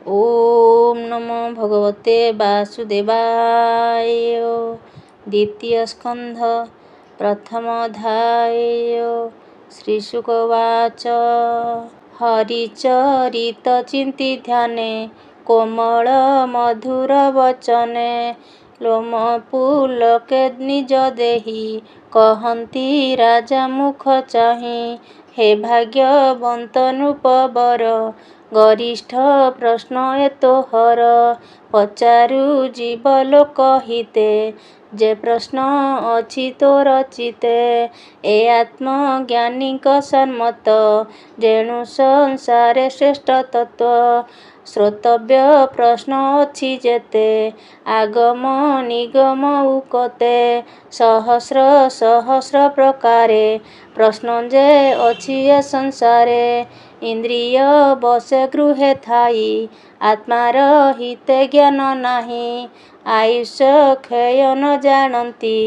ओम नमो भगवते वासुदेवाय। द्वितीय स्कंध प्रथमोऽध्याय। श्रीशुकवाच। हरिचरितचिन्ति ध्याने कोमल मधुर वचने लोमपुलके निज देहि कहन्ति राजा मुख चाहि। हे भाग्यवंत नृपवर गरिष्ठ प्रश्न एतोहर पचारु जीवलोक हिते जे प्रश्न अछि तोर चिते। ए आत्मज्ञानिक सन्मत जेणु संसारे श्रेष्ठ तत्व श्रोतव्य प्रश्न अछि जेते आगम निगम उकते सहस्र सहस्र प्रकारे प्रश्न जे अछि ए संसारे। इंद्रिय बसे गृहे थाई आत्मार हिते ज्ञान नाही आयुष्य क्षय न जानती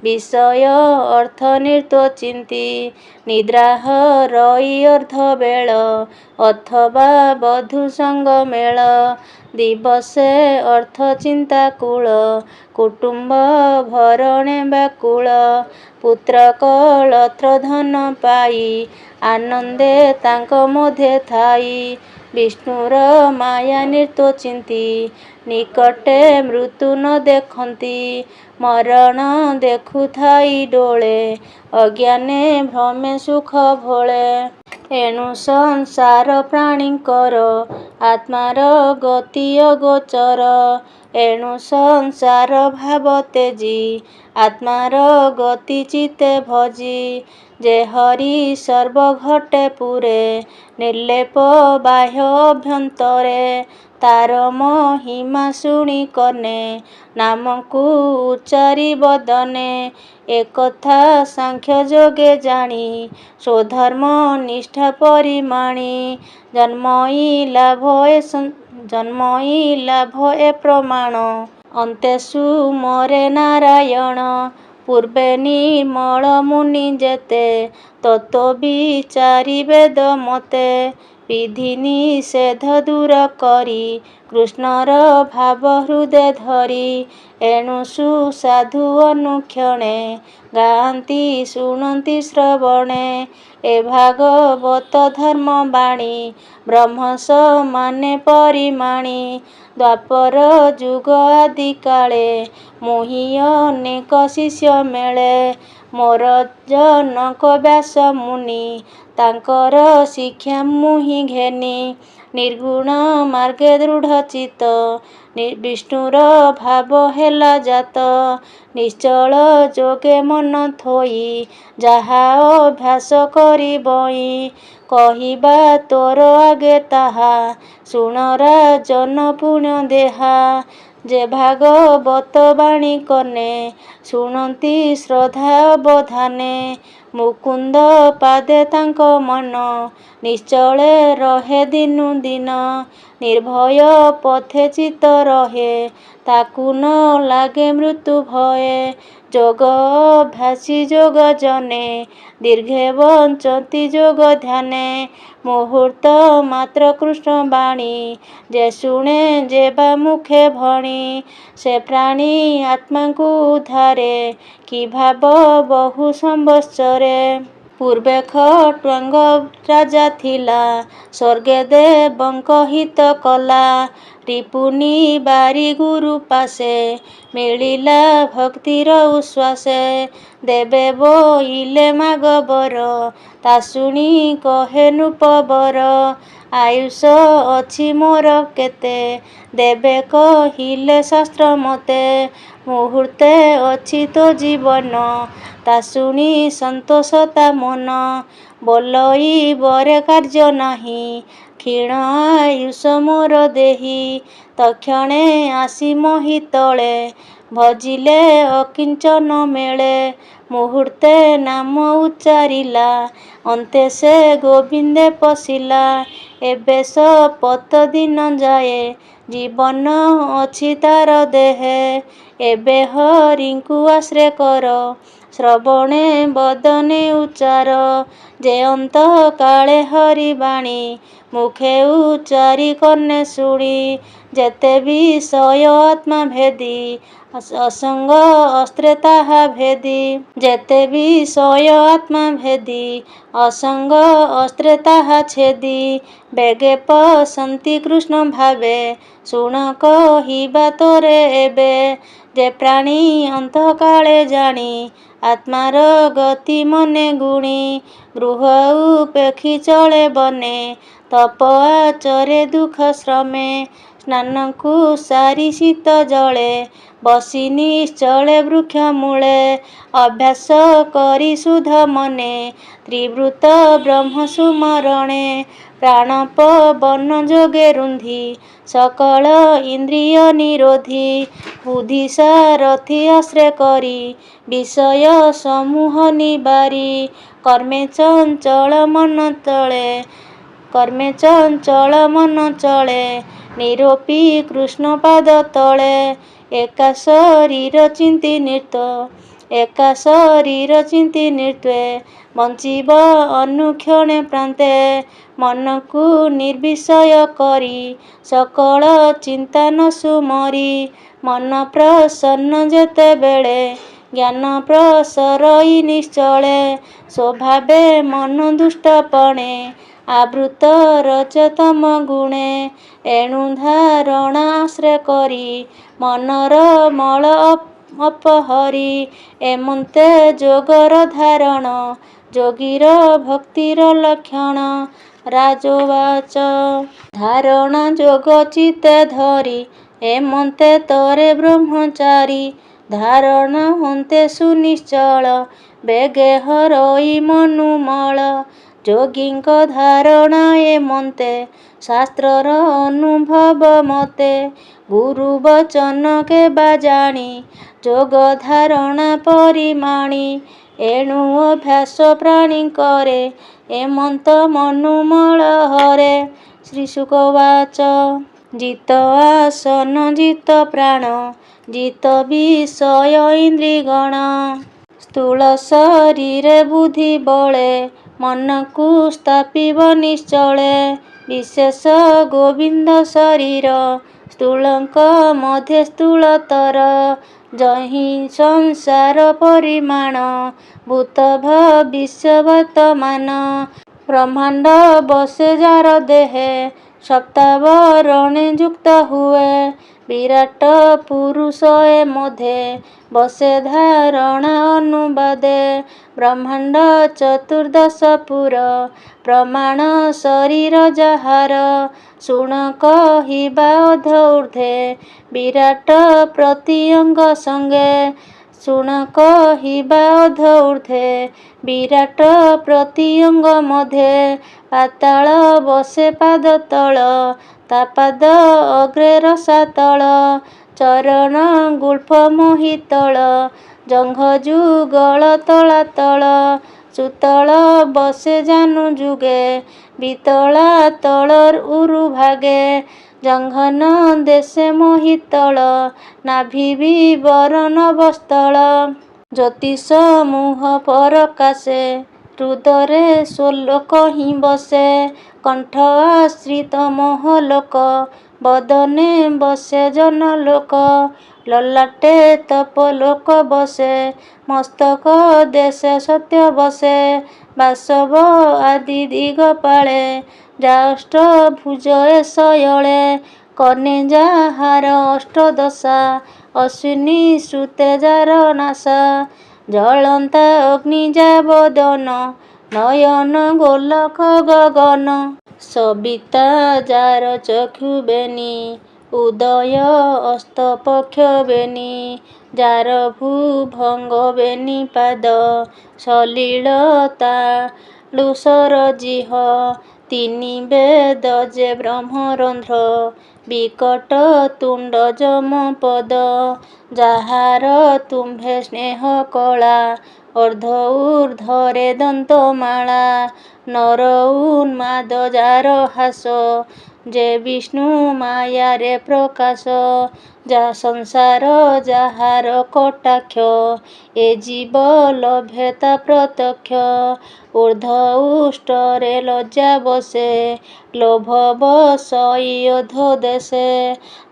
विषय अर्थ निर्तोचिन्ति निद्राह रई अर्ध बेल अथवा बधू संग मेल दिवसे अर्थ चिंता कूल कुटुंब भरणे व्याकुल पुत्र कलत्र धन पाई आनंदे तांक मध्य थाई विष्णुर माया निर्तोचिन्ति निकटे मृत्यु न देखन्ति मरण देखुथाई डोळे अज्ञाने भ्रमे सुख भोळे। एणु संसार प्राणींकर आत्मार गति अगोचर एणु संसार भाव तेजी आत्मार गति चिते भजी जे हरि सर्व घटे पुरे निर्लेप बाह्य अभ्यंतरे तार महिमा शुणी कने नामକୁ उच्चारी बदने एकथा सांख्य जोगे जानी स्वधर्म निष्ठा परिमाणी जन्मई लाभ ए प्रमाण अंतेषु मरे नारायण पूर्वे निर्मल मुनि जेते तत्व विचारी वेद मते विधि निषेध दूर करी कृष्णर भाव हृदय धरी एणु सुसाधु अनुक्षणे गांती शुणन्ति श्रवणे ए भागवत धर्म बाणी ब्रह्म समाने परिमाणी द्वापर जुग आदि काले मुहि अनेक शिष्य मेले मोर जनक व्यास मुनि तांकर शिक्षा मुहि घेनी निर्गुण मार्गे दृढ़ चित विष्णुर भाव हेला जात निश्चल जोगे मन थोई जाहा अभ्यास करी बई कहिबा तोर आगे ताहा शुणरा जन पुण्य देहा जे भागवत बाणी कने शुणन्ति श्रद्धा अवधाने मुकुंद पादे तांक मन निश्चले रहे दिनु दिन निर्भय पथे चित रहे ताकु न लागे मृत्यु भये जोग अभ्यासी जोग जने दीर्घे वंचति जोग ध्याने मुहूर्त मात्र कृष्ण बाणी जे शुणे जे बा मुखे भणी से प्राणी आत्मा को उद्धारे कि भाव बहु संवत्सरे। पूर्वे खट्वांग राजा थिला स्वर्गे देवंक हित कला रिपुनि बारी गुरु पासे मिलिला भक्तिर उश्वासे देवे बोइले मागबर ता शुणी कहे नृपवर आयुष अछि मोर केते देवे कहिले शास्त्र मते मुहूर्ते अछि तो जीवन ता शुणी संतोष ता मन बोलई बरे कार्य नाही क्षीण आयुष मोर देहि तक्षणे आसी मोहि तळे भजिले अकिंचन मेळे ମୁହୂର୍ତ୍ତେ ନାମ ଉଚ୍ଚାରିଲା, ଅନ୍ତେ ସେ ଗୋବିନ୍ଦେ ପଶିଲା। ଏବେ ଶପଥ ଦିନ ଯାଏ, ଜୀବନ ଅଛି ତାର ଦେହେ। ଏବେ ହରିଙ୍କୁ ଆଶ୍ରୟ କର, ଶ୍ରବଣେ ବଦନେ ଉଚ୍ଚାର। ଯେ ଅନ୍ତକାଳେ ହରିବାଣୀ, ମୁଖେ ଉଚ୍ଚାରି କର୍ଣ୍ଣେ ଶୁଣି। ଯେତେ ବିଷୟ ଆତ୍ମା ଭେଦି, ଅସଙ୍ଗ ଅସ୍ତ୍ରେ ତାହା ଭେଦି। ଯେତେ ବିଷୟ ଆତ୍ମା ଭେଦି, ଅସଙ୍ଗ ଅସ୍ତ୍ରେ ତାହା ଛେଦି। ବେଗେ ପଶନ୍ତି କୃଷ୍ଣ ଭାବେ, ଶୁଣ କହିବା ତୋରେ ଏବେ। ଯେ ପ୍ରାଣୀ ଅନ୍ତକାଳେ ଜାଣି, ଆତ୍ମାର ଗତି ମନେ ଗୁଣି। ଗୃହ ଉପେକ୍ଷି ଚଳେ ବନେ, ତପ ଆଚରେ ଦୁଃଖ ଶ୍ରମେ। ସ୍ନାନକୁ ସାରି ଶୀତ ଜଳେ, ବସି ନିଶ୍ଚଳେ ବୃକ୍ଷ ମୂଳେ। ଅଭ୍ୟାସ କରି ଶୁଦ୍ଧ ମନେ, ତ୍ରିବୃତ ବ୍ରହ୍ମ ସୁମରଣେ। ପ୍ରାଣ ପବନ ଯୋଗେ ରୁନ୍ଧି, ସକଳ ଇନ୍ଦ୍ରିୟ ନିରୋଧି। ବୁଦ୍ଧି ସାରଥି ଆଶ୍ରୟ କରି, ବିଷୟ ସମୂହ ନିବାରି। କର୍ମେ ଚଞ୍ଚଳ ମନ ଚଳେ, କର୍ମେ ଚଞ୍ଚଳ ମନ ଚଳେ। ନିରୋପି କୃଷ୍ଣ ପାଦ ତଳେ। ଏକା ଶରୀର ଚିନ୍ତି ନିର୍ତ୍ତ, ଏକା ଶରୀର ଚିନ୍ତି ନିର୍ତ୍ତେ। ବଞ୍ଚିବ ଅନୁକ୍ଷଣେ ପ୍ରାନ୍ତେ, ମନକୁ ନିର୍ବିଷୟ କରି। ସକଳ ଚିନ୍ତା ନଶୁ ମରି। ମନ ପ୍ରସନ୍ନ ଯେତେବେଳେ, ଜ୍ଞାନ ପ୍ରସରଇ ନିଶ୍ଚଳେ। ସ୍ୱଭାବେ ମନ ଦୁଷ୍ଟପଣେ, ଆବୃତ ରଜତମ ଗୁଣେ। ଏଣୁ ଧାରଣା ଆଶ୍ରୟ କରି, ମନର ମଳ ଅପହରି। ଏମନ୍ତେ ଯୋଗର ଧାରଣ, ଯୋଗୀର ଭକ୍ତିର ଲକ୍ଷଣ। ରାଜୋବାଚ ଧାରଣା ଯୋଗ ଚିତ୍ତେ ଧରି, ଏମନ୍ତେ ତରେ ବ୍ରହ୍ମଚାରୀ। ଧାରଣା ହନ୍ତେ ସୁନିଶ୍ଚଳ, ବେଗେ ହରଇ ମନୁମଳ। ଯୋଗୀଙ୍କ ଧାରଣା ଏମନ୍ତେ, ଶାସ୍ତ୍ରର ଅନୁଭବ ମତେ। ଗୁରୁ ବଚନ କେବା ଜାଣି, ଯୋଗ ଧାରଣା ପରିମାଣି। ଏଣୁ ଅଭ୍ୟାସ ପ୍ରାଣୀ କରେ, ଏମନ୍ତ ମନୁମଳ ହରେ। ଶ୍ରୀଶୁକ ଉବାଚ ଜିତ ଆସନ ଜିତ ପ୍ରାଣ, ଜିତ ବିଷୟ ଇନ୍ଦ୍ରିଗଣ। ସ୍ଥୂଳ ଶରୀରେ ବୁଦ୍ଧି ବଳେ, ମନକୁ ସ୍ଥାପିବ ନିଶ୍ଚଳେ। ବିଶେଷ ଗୋବିନ୍ଦ ଶରୀର, ସ୍ଥୂଳଙ୍କ ମଧ୍ୟେ ସ୍ଥୂଳତର। ଯହିଁ ସଂସାର ପରିମାଣ, ଭୂତ ଭବିଷ୍ୟ ବର୍ତ୍ତମାନ। ବ୍ରହ୍ମାଣ୍ଡ ବସେ ଯାର ଦେହେ, ସପ୍ତାବରଣେ ଯୁକ୍ତ ହୁଏ। ବିରାଟ ପୁରୁଷ ଏ ମଧ୍ୟେ, ବସେ ଧାରଣା ଅନୁବାଦେ। ବ୍ରହ୍ମାଣ୍ଡ ଚତୁର୍ଦ୍ଦଶ ପୁର, ପ୍ରମାଣ ଶରୀର ଯାହାର। ଶୁଣ କହିବା ଅଧ ଊର୍ଦ୍ଧ୍ୱେ, ବିରାଟ ପ୍ରତି ଅଙ୍ଗ ସଙ୍ଗେ। ଶୁଣ କହିବା ଅଧ ଊର୍ଦ୍ଧ୍ୱେ, ବିରାଟ ପ୍ରତି ଅଙ୍ଗ ମଧ୍ୟେ। ପାତାଳ ବସେ ପାଦ ତଳ, ତା ପାଦ ଅଗ୍ରେ ରସାତଳ। ଚରଣ ଗୁଳ୍ଫ ମହୀତଳ, ଜଙ୍ଘ ଯୁଗଳ ତଳାତଳ। ସୁତଳ ବସେ ଜାନୁ ଯୁଗେ, ବିତଳା ତଳ ଉରୁ ଭାଗେ। ଜଘନ ଦେଶେ ମହୀତଳ, ନାଭି ବିବର ନଭସ୍ଥଳ। ଜ୍ୟୋତିଷ ମୁହ ପରକାଶେ, ହୃଦରେ ସ୍ୱଲୋକ ହିଁ ବସେ। କଣ୍ଠ ଆଶ୍ରିତ ମହଲୋକ, ବଦନେ ବସେ ଜନଲୋକ। ଲଲାଟେ ତପଲୋକ ବସେ, ମସ୍ତକ ଦେଶେ ସତ୍ୟ ବସେ। ବାସବ ଆଦି ଦିଗପାଳେ, ଯା ଅଷ୍ଟଭୁଜ ଏ ଶୟଳେ। କର୍ଣ୍ଣେ ଯାହାର ଅଷ୍ଟଦଶା, ଅଶ୍ୱିନୀ ସୂତେ ଯାର ନାସା। ଜଳନ୍ତା ଅଗ୍ନି ଯା ବଦନ, ନୟନ ଗୋଲକ ଗଗନ। ସବିତା ଯାର ଚକ୍ଷୁ ବେନି, ଉଦୟ ଅସ୍ତ ପକ୍ଷ ବେନି। ଯାର ଭୁଭଙ୍ଗ ବେନି ପାଦ, ସଲିଳ ତାଳୁସର ଜିହ। ତିନି ବେଦ ଯେ ବ୍ରହ୍ମରନ୍ଧ୍ର, ବିକଟ ତୁଣ୍ଡ ଯମ ପଦ। ଯାହାର ତୁମ୍ଭେ ସ୍ନେହ କଳା, ଅର୍ଦ୍ଧ ଊର୍ଦ୍ଧ୍ୱରେ ଦନ୍ତମାଳା ନର ଉନ୍ମାଦ ଯାର ହାସ ଯେ ବିଷ୍ଣୁ ମାୟାରେ ପ୍ରକାଶ ଯା ସଂସାର ଯାହାର କଟାକ୍ଷ ଏ ଜୀବ ଲଭ୍ୟତା ପ୍ରତ୍ୟକ୍ଷ ଊର୍ଦ୍ଧ୍ୱ ଉଷ୍ଟ୍ରରେ ଲଜ୍ଜା ବସେ ଲୋଭ ବଶଇ ଅଧୋ ଦେଶେ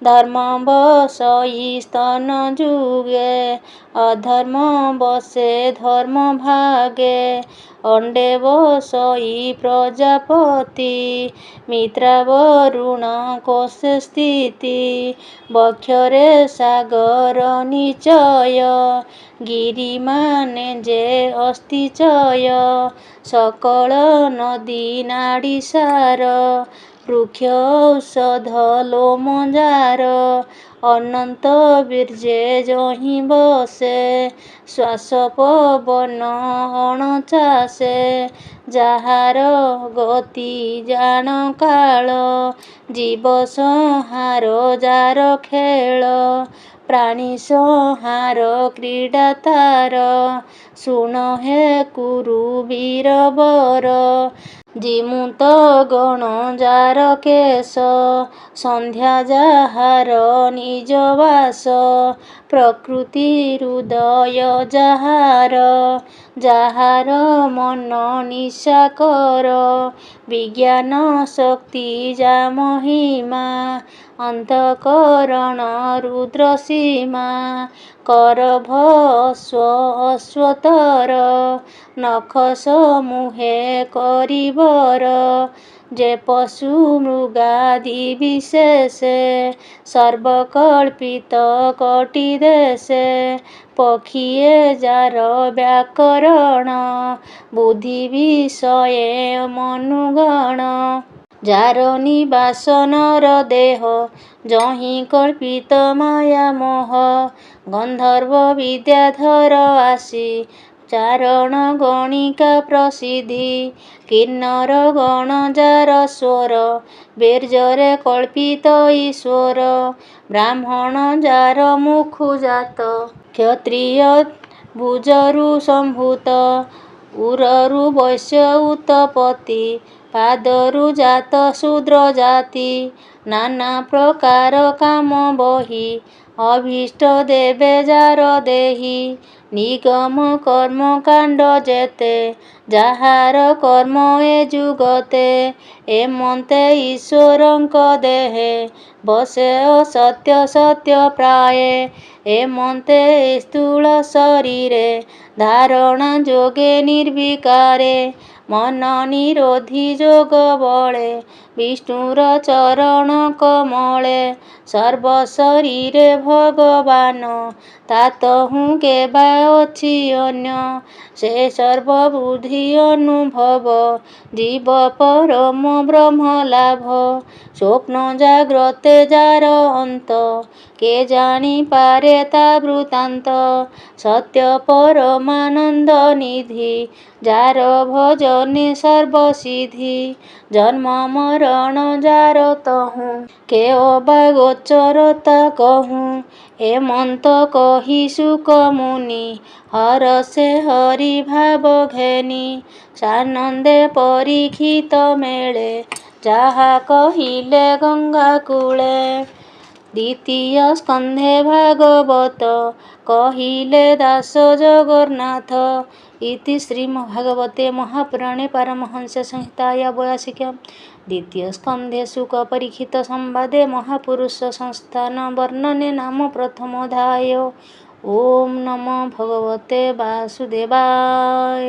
ଧର୍ମ ବଶଇ ସ୍ତନ ଯୁଗେ ଅଧର୍ମ ବଶେ ଧର୍ମ ଭାଗେ ଅଣ୍ଡେ ବଶଇ ପ୍ରଜାପତି ମିତ୍ରା ବରୁଣ କୋଶେ ସ୍ଥିତି ବକ୍ଷରେ ସାଗର ନିଚୟ ଗିରିମାନେ ଯେ ଅସ୍ତିଚୟ ସକଳ ନଦୀ ନାଡ଼ି ସାର ବୃକ୍ଷ ଔଷଧ ଲୋମଜାର ଅନନ୍ତ ବୀର୍ଯ୍ୟେ ଯହିଁ ବସେ ଶ୍ୱାସ ପବନ ଅଣଚାଶେ ଯାହାର ଗତି ଜାଣ କାଳ ଜୀବ ସଂହାର ଯାର ଖେଳ ପ୍ରାଣୀ ସଂହାର କ୍ରୀଡ଼ା ତାର ଶୁଣ ହେ କୁରୁ ବୀରବର ଜିମୁତ ଗଣ ଯାର କେଶ ସନ୍ଧ୍ୟା ଯାହାର ନିଜ ବାସ ପ୍ରକୃତି ହୃଦୟ ଯାହାର ଯାହାର ମନ ନିଶାକର ବିଜ୍ଞାନ ଶକ୍ତି ଯା ମହିମା ଅନ୍ତଃକରଣ ରୁଦ୍ର ସୀମା କରଭ ଅଶ୍ୱତର ନଖ ସମୂହେ କରିବର ଯେ ପଶୁ ମୃଗାଦି ବିଶେଷେ ସର୍ବକଳ୍ପିତ କୋଟି ଦେଶେ ପକ୍ଷିଏ ଯାର ବ୍ୟାକରଣ ବୁଦ୍ଧି ବିଷୟେ ମନୁଗଣ ଯାର ନିବାସ ନର ଦେହ ଯହିଁ କଳ୍ପିତ ମାୟା ମୋହ ଗନ୍ଧର୍ବ ବିଦ୍ୟାଧର ଆସି ଚାରଣ ଗଣିକା ପ୍ରସିଦ୍ଧି କିନ୍ନର ଗଣ ଯାର ସ୍ୱର ବୀର୍ଯ୍ୟରେ କଳ୍ପିତ ଈଶ୍ୱର ବ୍ରାହ୍ମଣ ଯାର ମୁଖୁ ଜାତ କ୍ଷତ୍ରିୟ ଭୁଜରୁ ସମ୍ଭୂତ ଉରରୁ ବୈଶ୍ୟ ଉତପତି ପାଦରୁ ଜାତ ଶୂଦ୍ର ଜାତି ନାନା ପ୍ରକାର କାମ ବହି ଅଭୀଷ୍ଟ ଦେବେ ଯାର ଦେହି ନିଗମ କର୍ମ କାଣ୍ଡ ଯେତେ ଯାହାର କର୍ମ ଏ ଯୁଗତେ ଏମନ୍ତେ ଈଶ୍ୱରଙ୍କ ଦେହେ ବସେ ଅସତ୍ୟ ସତ୍ୟ ପ୍ରାୟେ ଏମନ୍ତେ ସ୍ଥୂଳ ଶରୀରେ ଧାରଣା ଯୋଗେ ନିର୍ବିକାରେ ମନ ନିରୋଧୀ ଯୋଗ ବଳେ ବିଷ୍ଣୁର ଚରଣ କମଳେ ସର୍ବ ଶରୀରେ ଭଗବାନ ତାତହୁଁ କେବା ଅଛି ଅନ୍ୟ ସେ ସର୍ବବୁଦ୍ଧି ଅନୁଭବ ଜୀବ ପରମ ବ୍ରହ୍ମ ଲାଭ ସ୍ୱପ୍ନ ଜାଗ୍ରତେ ଯାର ଅନ୍ତ କେ ଜାଣିପାରେ ତା ବୃତ୍ତାନ୍ତ ସତ୍ୟ ପରମାନନ୍ଦ ନିଧି ଯାର ଭଜନେ ସର୍ବସିଦ୍ଧି ଜନ୍ମ ମରଣ ଯାର ତହୁଁ କେ ଅବା ଗୋଚରତା କହୁଁ ଏମନ୍ତ କହି ଶୁକ ମୁନି ହରଷେ ହରି ଭାବ ଘେନି ସାନନ୍ଦେ ପରୀକ୍ଷିତ ମେଳେ ଯାହା କହିଲେ ଗଙ୍ଗା କୂଳେ ଦ୍ୱିତୀୟ ସ୍କନ୍ଧେ ଭାଗବତ କହିଲେ ଦାସ ଜଗନ୍ନାଥ ଇତି ଶ୍ରୀମଦ୍ଭାଗବତେ ମହାପୁରାଣେ ପାରମହଂସ୍ୟ ସଂହିତାୟା 82 ଦ୍ୱିତୀୟ ସ୍କନ୍ଧେ ଶୁକ ପରୀକ୍ଷିତ ସମ୍ବାଦେ ମହାପୁରୁଷ ସଂସ୍ଥାନ ବର୍ଣ୍ଣନେ ନାମ ପ୍ରଥମୋଧ୍ୟାୟ। ଓಂ ନମୋ ଭଗବତେ ବାସୁଦେବାୟ।